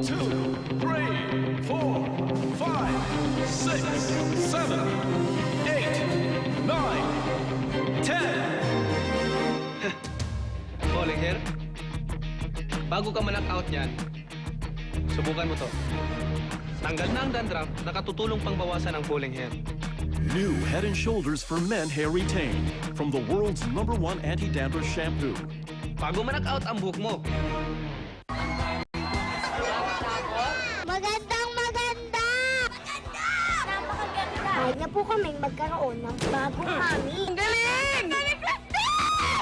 two, three, four, five, six, seven, eight, nine, 10. Falling hair? Bago ka man-out niyan, subukan mo to. Tanggal na ang dandruff, nakatutulong pang bawasan ang falling hair. New Head and Shoulders for Men Hair Retain from the world's #1 anti-dandruff shampoo. Bago man-out ang buhok mo, Magandang maganda! Maganda! Napakaganda! Kahit na po kaming magkaroon ng bagong mami. Ang galing!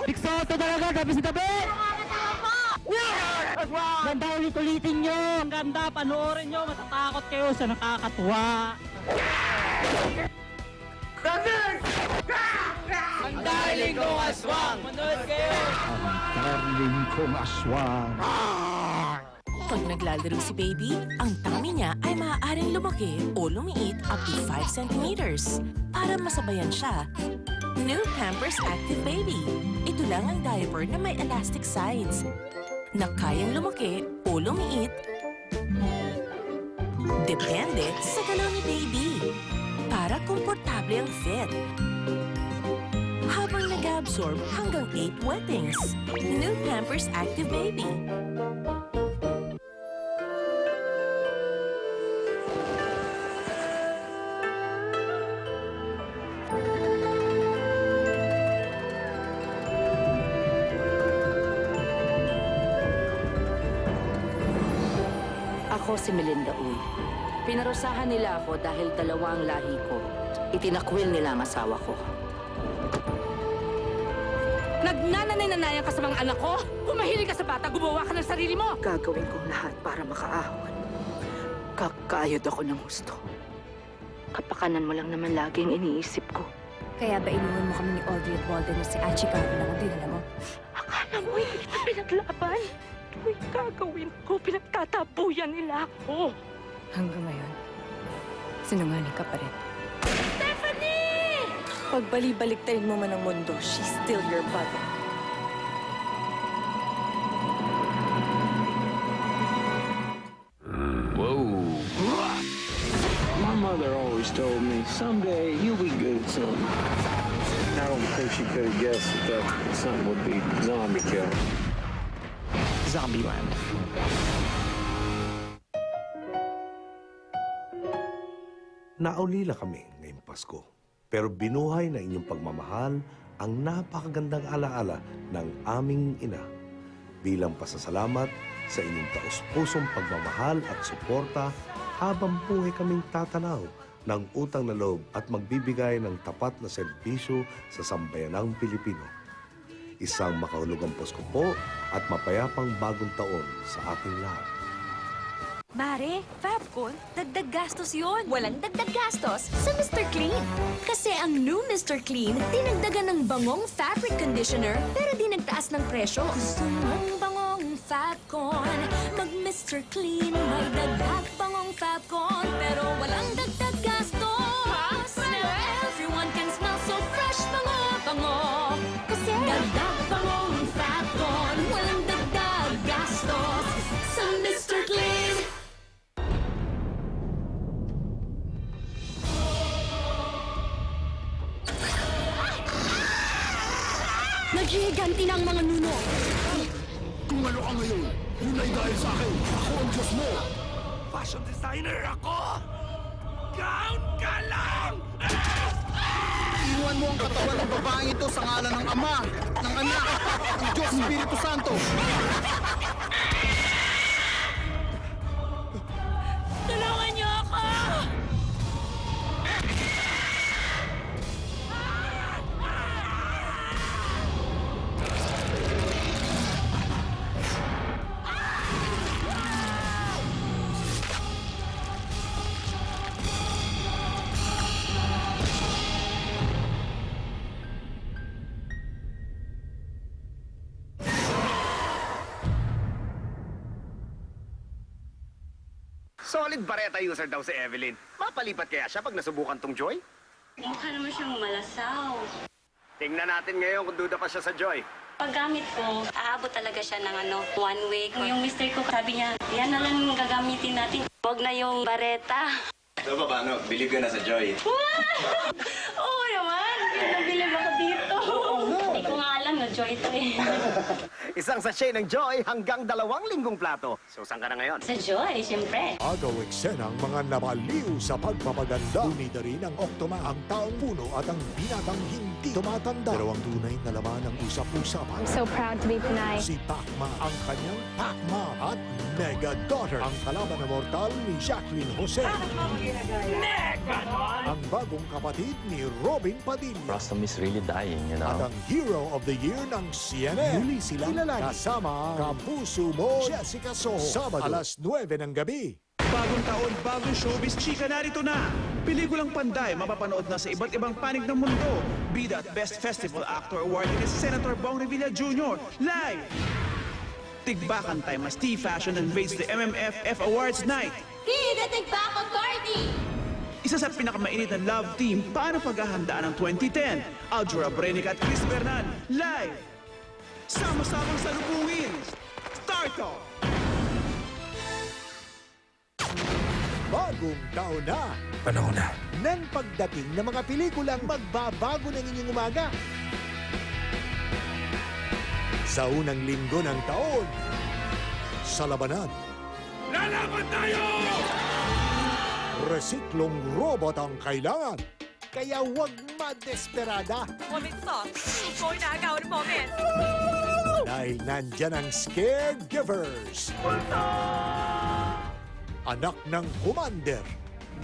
Piksoto talaga, tabi sa tabi! Nakakatawa po! Ganda ulit-ulitin nyo! Ang ganda, panoorin nyo, matatakot kayo sa nakakatuwa! Ang darling kong aswang! Manood kayo! Darling kong aswang. Pag naglalaro si baby, ang tummy niya ay maaaring lumaki o lumiit up to 5 centimeters. Para masabayan siya, New Pampers Active Baby. Ito lang ang diaper na may elastic sides na kayang lumaki o lumiit. Depende sa galaw ni baby. Para komportable ang fit. Habang nag-absorb hanggang 8 wettings. New Pampers Active Baby. Ako si Melinda Uy. Pinarusahan nila ako dahil dalawa ang lahi ko. Itinakwil nila ang asawa ko. Nagnananay-nanayan ka sa mga anak ko? Kung mahilig ka sa bata, gumawa ka ng sarili mo! Gagawin kong lahat para makaahon. Kakayod ako ng gusto. Kapakanan mo lang naman laging iniisip ko. Kaya ba inuwan mo kami ni Audrey at Walden na si Achika na ang dinala mo? Akala mo hindi kita pinaglaban? Tuwing gagawin ko, pinagtatabuyan nila ako. Hanggang ngayon, sinungaling ka pa rin. Stephanie! Pagbali-baliktarin mo man ang mundo, she's still your mother. Whoa. My mother always told me, someday you'll be good, son. I don't think she could have guessed that son would be zombie killer. Zombieland. Naulila kami ngayong Pasko, pero binuhay na inyong pagmamahal ang napakagandang alaala ng aming ina. Bilang pasasalamat sa inyong taus-pusong pagmamahal at suporta habang buhay kaming tatanaw ng utang na loob at magbibigay ng tapat na serbisyo sa sambayanang Pilipino. Isang makahulugang Pasko po at mapayapang bagong taon sa ating lahat. Mare, Fabcon, dagdag gastos yun. Walang dagdag gastos sa Mr. Clean. Kasi ang new Mr. Clean, dinagdagan ng bangong fabric conditioner pero di nagtaas ng presyo. Gusto mong bangong Fabcon, mag Mr. Clean, may dagdag bangong Fabcon pero walang dagdag gastos. Now everyone can smell so fresh, bango. Kasi dagdag bangong Fabcon, walang dagdag gastos sa Mr. Clean. Naghihiganti na ang mga nuno. Kung ano ka ngayon, yun ay dahil sa akin. Ako ang Diyos mo. Fashion designer ako! Count ka lang! Iwan mo ang katawan ng babaeng ito sa ngalan ng Ama, ng Anak, ng Diyos Espiritu Santo. Tulungan niyo ako! Solid bareta user daw si Evelyn. Mapalipat kaya siya pag nasubukan tong Joy? Mukha naman siyang malasaw. Tingnan natin ngayon kung duda pa siya sa Joy. Paggamit ko, aabot talaga siya ng 1 week. Yung mister ko, sabi niya, yan na lang yung gagamitin natin. Huwag na yung bareta. So, paano? Believe ka na sa Joy. Oo naman, bilib ako dito. Hindi ko nga alam na Joy to eh. Isang sachet ng Joy hanggang 2 linggong plato. So, saan ka na ngayon? Sa Joy, siyempre. Agaw eksena ang mga nabaliw sa pagpapaganda. Unida rin ang Octoma, ang taong puno at ang binatang hindi tumatanda. Pero ang tunay na laman ng usap-usapan. I'm so proud to be Pinay. Si Pacma, ang kanyang Pacma at Mega Daughter, ang kalaban na mortal ni Jacqueline Jose. Ang bagong kapatid ni Robin Padilla. Rostam is really dying, you At know. ang Hero of the Year ng CNN. Muli silang kasama Kapuso mo, Jessica Soho. Sabado, alas 9 ng gabi. Bagong taon, bagong showbiz chika narito na. Pelikulang Panday mapapanood na sa iba't ibang panig ng mundo. Bida at Best Festival Actor Award ni Senator Bong Revilla Jr. Live! Tigbakan time as T-Fashion invades the MMFF Awards Night. Bida Tigbakang Corny! Isa sa pinakamainit na love team, paano paghahandaan ng 2010? Aljura Brenica at Chris Bernal, live! Sama-samang salubungin! Start off! Bagong taon na. Panahon na. Nang pagdating ng mga pelikulang magbabago ng inyong umaga. Sa unang linggo ng taon, sa labanan. Lalaban tayo! Resiklong robot ang kailangan. Kaya huwag madesperada. Dahil nandyan ang Scared Givers. Anak ng Commander.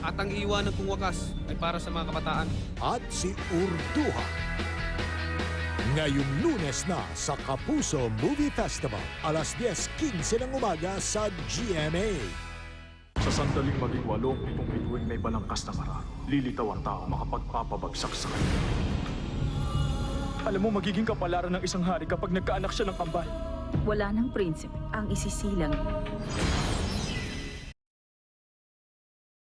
At ang iiwanan kong wakas ay para sa mga kabataan. At si Urduha. Ngayong Lunes na sa Kapuso Movie Festival, alas 10:15 ng umaga sa GMA. Sa sandaling maging 8 bituing may balangkas na mararo, lilitaw ang tao makapagpapabagsak sa kanya. Alam mo, magiging kapalaran ng isang hari kapag nagkaanak siya ng kambal. Wala ng prinsipe ang isisilang